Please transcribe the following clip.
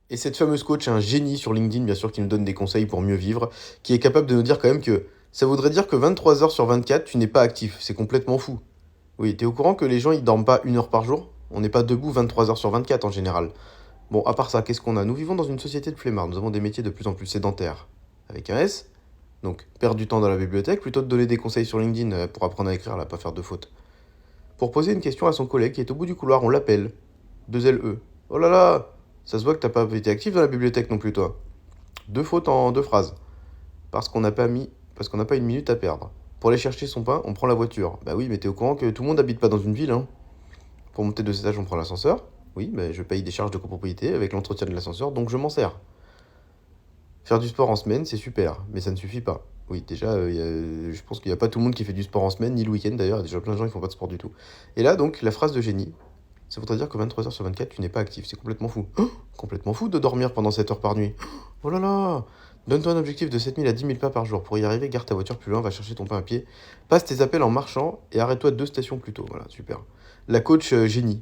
Et cette fameuse coach est un génie sur LinkedIn, bien sûr, qui nous donne des conseils pour mieux vivre, qui est capable de nous dire quand même que ça voudrait dire que 23 heures sur 24, tu n'es pas actif. C'est complètement fou. Oui, t'es au courant que les gens, ils dorment pas 1 heure par jour? On n'est pas debout 23 heures sur 24 en général. Bon, à part ça, qu'est-ce qu'on a? Nous vivons dans une société de flemmards. Nous avons des métiers de plus en plus sédentaires. Avec un S. Donc, perdre du temps dans la bibliothèque plutôt que de donner des conseils sur LinkedIn pour apprendre à écrire, là, pas faire de fautes. Pour poser une question à son collègue qui est au bout du couloir, on l'appelle. 2 LE. Oh là là. Ça se voit que t'as pas été actif dans la bibliothèque non plus, toi. 2 fautes en 2 phrases. Parce qu'on n'a pas mis. Parce qu'on n'a pas une minute à perdre. Pour aller chercher son pain, on prend la voiture. Bah oui, mais t'es au courant que tout le monde n'habite pas dans une ville, hein. Pour monter 2 étages, on prend l'ascenseur. Oui, mais je paye des charges de copropriété avec l'entretien de l'ascenseur, donc je m'en sers. Faire du sport en semaine, c'est super, mais ça ne suffit pas. Oui, déjà, je pense qu'il n'y a pas tout le monde qui fait du sport en semaine, ni le week-end d'ailleurs. Il y a déjà plein de gens qui font pas de sport du tout. Et là, donc, la phrase de génie, ça voudrait dire que 23 heures sur 24, tu n'es pas actif. C'est complètement fou. Oh, complètement fou de dormir pendant 7 heures par nuit. Oh là là. Donne-toi un objectif de 7 000 à 10 000 pas par jour. Pour y arriver, garde ta voiture plus loin, va chercher ton pain à pied. Passe tes appels en marchant et arrête-toi 2 stations plus tôt. Voilà, super. La coach génie.